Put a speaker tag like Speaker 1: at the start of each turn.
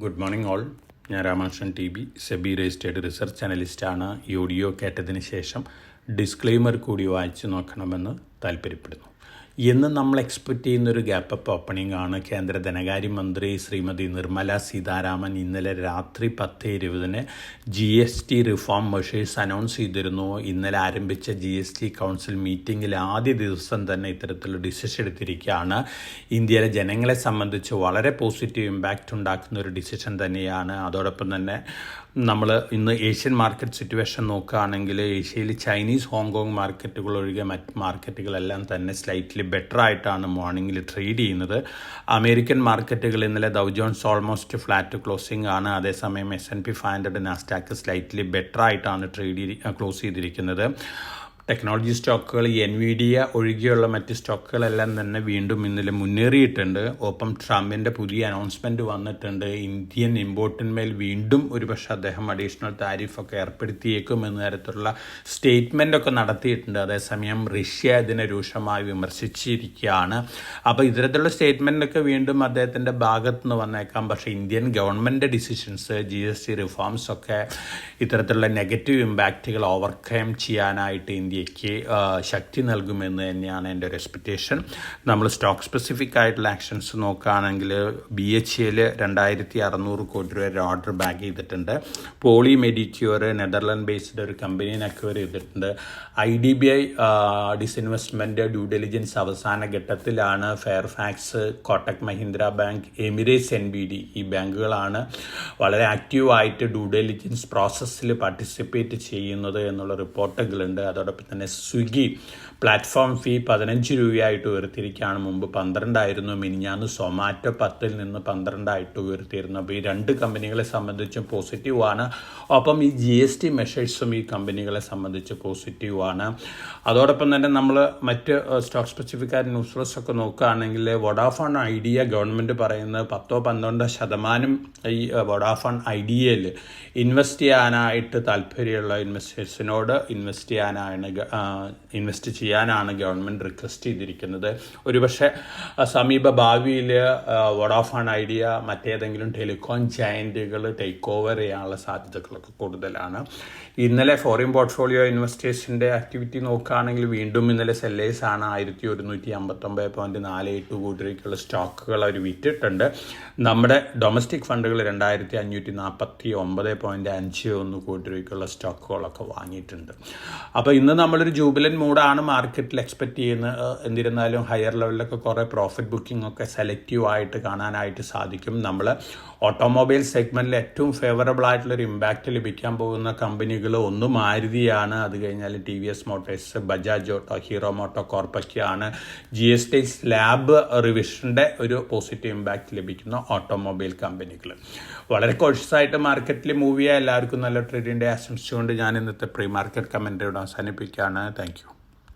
Speaker 1: Good morning all. ഞാൻ Ramakrishnan TB, SEBI registered research അനലിസ്റ്റാണ്. ഈ ഓഡിയോ കേട്ടതിന് ശേഷം ഡിസ്ക്ലെയിമർ കൂടി വായിച്ചു നോക്കണമെന്ന് താല്പര്യപ്പെടുന്നു. ഇന്ന് നമ്മൾ എക്സ്പെക്റ്റ് ചെയ്യുന്നൊരു ഗ്യാപ്പ് അപ്പ് ഓപ്പണിംഗ് ആണ്. കേന്ദ്ര ധനകാര്യമന്ത്രി ശ്രീമതി നിർമ്മല സീതാരാമൻ ഇന്നലെ രാത്രി 10:20 GST റിഫോം മെഷേഴ്സ് അനൗൺസ് ചെയ്തിരുന്നു. ഇന്നലെ ആരംഭിച്ച GST കൗൺസിൽ മീറ്റിങ്ങിൽ ആദ്യ ദിവസം തന്നെ ഇത്തരത്തിലുള്ള ഡിസിഷൻ എടുത്തിരിക്കുകയാണ്. ഇന്ത്യയിലെ ജനങ്ങളെ സംബന്ധിച്ച് വളരെ പോസിറ്റീവ് ഇമ്പാക്റ്റ് ഉണ്ടാക്കുന്ന ഒരു ഡിസിഷൻ തന്നെയാണ്. അതോടൊപ്പം തന്നെ നമ്മൾ ഇന്ന് ഏഷ്യൻ മാർക്കറ്റ് സിറ്റുവേഷൻ നോക്കുകയാണെങ്കിൽ ഏഷ്യയിൽ ചൈനീസ് ഹോങ്കോങ് മാർക്കറ്റുകൾ ഒഴികെ മറ്റ് മാർക്കറ്റുകളെല്ലാം തന്നെ സ്ലൈറ്റ്ലി ബെറ്റർ ആയിട്ടാണ് മോർണിംഗിൽ ട്രേഡ് ചെയ്യുന്നത്. അമേരിക്കൻ മാർക്കറ്റുകൾ ഇന്നലെ ഡൗ ജോൺസ് ഓൾമോസ്റ്റ് ഫ്ലാറ്റ് ക്ലോസിംഗ് ആണ്. അതേസമയം S&P 500 നാസ്ഡാക്ക് സ്ലൈറ്റ്ലി ബെറ്റർ ആയിട്ടാണ് ക്ലോസ് ചെയ്തിരിക്കുന്നത്. ടെക്നോളജി സ്റ്റോക്കുകൾ NVIDIA ഒഴികെയുള്ള മറ്റ് സ്റ്റോക്കുകളെല്ലാം തന്നെ വീണ്ടും ഇന്നലെ മുന്നേറിയിട്ടുണ്ട്. ഒപ്പം ട്രംപിൻ്റെ പുതിയ അനൗൺസ്മെൻറ്റ് വന്നിട്ടുണ്ട്. ഇന്ത്യൻ ഇമ്പോർട്ടിന്മേൽ വീണ്ടും ഒരുപക്ഷെ അദ്ദേഹം അഡീഷണൽ താരിഫൊക്കെ ഏർപ്പെടുത്തിയേക്കും എന്ന തരത്തിലുള്ള സ്റ്റേറ്റ്മെൻറ്റൊക്കെ നടത്തിയിട്ടുണ്ട്. അതേസമയം റഷ്യ ഇതിനെ രൂക്ഷമായി വിമർശിച്ചിരിക്കുകയാണ്. അപ്പോൾ ഇത്തരത്തിലുള്ള സ്റ്റേറ്റ്മെൻറ്റൊക്കെ വീണ്ടും അദ്ദേഹത്തിൻ്റെ ഭാഗത്തു നിന്ന് വന്നേക്കാം. പക്ഷേ Indian government decisions, GST reforms ഒക്കെ ഇത്തരത്തിലുള്ള നെഗറ്റീവ് ഇമ്പാക്റ്റുകൾ ഓവർകം ചെയ്യാനായിട്ട് ഇന്ത്യക്ക് ശക്തി നൽകുമെന്ന് തന്നെയാണ് എൻ്റെ ഒരു എക്സ്പെക്റ്റേഷൻ. നമ്മൾ സ്റ്റോക്ക് സ്പെസിഫിക് ആയിട്ടുള്ള ആക്ഷൻസ് നോക്കുകയാണെങ്കിൽ BHEL 2600 കോടി രൂപ ഓർഡർ ബാക്ക് ചെയ്തിട്ടുണ്ട്. പോളി മെഡിക്യൂർ നെതർലാൻഡ് ബേസ്ഡ് ഒരു കമ്പനീനെ അക്വയർ ചെയ്തിട്ടുണ്ട്. IDBI ഡിസ്ഇൻവെസ്റ്റ്മെൻറ്റ് ഡ്യൂ ഡെലിജൻസ് അവസാന ഘട്ടത്തിലാണ്. Fairfax, Kotak Mahindra bank, Emirates NBD ഈ ബാങ്കുകളാണ് വളരെ ആക്റ്റീവായിട്ട് ഡ്യൂ ഡെലിജൻസ് പ്രോസസ്സിൽ പാർട്ടിസിപ്പേറ്റ് ചെയ്യുന്നത് എന്നുള്ള റിപ്പോർട്ടുകളുണ്ട്. അതോടൊപ്പം തന്നെ സ്വിഗ്ഗി പ്ലാറ്റ്ഫോം ഫീ 15 രൂപയായിട്ട് ഉയർത്തിയിരിക്കുകയാണ്. മുമ്പ് 12 ആയിരുന്നു. മിനിഞ്ഞാന്ന് സൊമാറ്റോ 10 നിന്ന് 12 ആയിട്ട് ഉയർത്തിയിരുന്നു. അപ്പോൾ ഈ രണ്ട് കമ്പനികളെ സംബന്ധിച്ചും പോസിറ്റീവാണ്. ഒപ്പം ഈ GST മെഷേഴ്സും ഈ കമ്പനികളെ സംബന്ധിച്ച് പോസിറ്റീവാണ്. അതോടൊപ്പം തന്നെ നമ്മൾ മറ്റ് സ്റ്റോക്ക് സ്പെസിഫിക് ആയ ന്യൂസ് ഒക്കെ നോക്കുകയാണെങ്കിൽ വോഡാഫോൺ ഐഡിയ ഗവൺമെൻറ് പറയുന്നത് 10-12% ഈ വോഡാഫോൺ ഐഡിയയിൽ ഇൻവെസ്റ്റ് ചെയ്യാനായിട്ട് താല്പര്യമുള്ള ഇൻവെസ്റ്റേഴ്സിനോട് ഇൻവെസ്റ്റ് ചെയ്യാനാണ് ഗവൺമെൻറ് റിക്വസ്റ്റ് ചെയ്തിരിക്കുന്നത്. ഒരുപക്ഷെ സമീപ ഭാവിയിൽ വോഡാഫോൺ ഐഡിയ മറ്റേതെങ്കിലും ടെലികോം ജയൻറ്റുകൾ ടേക്ക് ഓവർ ചെയ്യാനുള്ള സാധ്യതകളൊക്കെ കൂടുതലാണ്. ഇന്നലെ ഫോറിൻ പോർട്ട്ഫോളിയോ ഇൻവെസ്റ്റേഴ്സിൻ്റെ ആക്ടിവിറ്റി നോക്കുകയാണെങ്കിൽ വീണ്ടും ഇന്നലെ സെല്ലേഴ്സാണ് 1159.48 കോടി രൂപയ്ക്കുള്ള സ്റ്റോക്കുകൾ അവർ വിറ്റിട്ടുണ്ട്. നമ്മുടെ ഡൊമസ്റ്റിക് ഫണ്ടുകൾ 2549.51 കോടി രൂപയ്ക്കുള്ള സ്റ്റോക്കുകളൊക്കെ വാങ്ങിയിട്ടുണ്ട്. അപ്പോൾ ഇന്ന് നമ്മളൊരു ജൂബിലൻ മൂഡാണ് മാർക്കറ്റിൽ എക്സ്പെക്റ്റ് ചെയ്യുന്നത്. എന്നിരുന്നാലും ഹയർ ലെവലിലൊക്കെ കുറേ പ്രോഫിറ്റ് ബുക്കിംഗ് ഒക്കെ സെലക്റ്റീവായിട്ട് കാണാനായിട്ട് സാധിക്കും. നമ്മൾ ഓട്ടോമൊബൈൽ സെഗ്മെൻറ്റിൽ ഏറ്റവും ഫേവറബിൾ ആയിട്ടുള്ളൊരു ഇമ്പാക്റ്റ് ലഭിക്കാൻ പോകുന്ന കമ്പനികൾ ഒന്ന് മാരുതിയാണ്. അത് കഴിഞ്ഞാൽ TVS motors, Bajaj auto, Hero moto കോർപ്പൊക്കെയാണ്. GST സ്ലാബ് റിവിഷൻ്റെ ഒരു പോസിറ്റീവ് ഇമ്പാക്റ്റ് ലഭിക്കുന്ന ഓട്ടോമൊബൈൽ കമ്പനികൾ. വളരെ കോഷ്യസായിട്ട് മാർക്കറ്റിൽ മൂവ് ചെയ്യാൻ എല്ലാവർക്കും നല്ല ട്രേഡിൻ്റെ ആശംസിച്ചുകൊണ്ട് ഞാൻ ഇന്നത്തെ പ്രീ മാർക്കറ്റ് കമൻറ്ററിയോട് അവസാനിപ്പിക്കുകയാണ്. Thank you.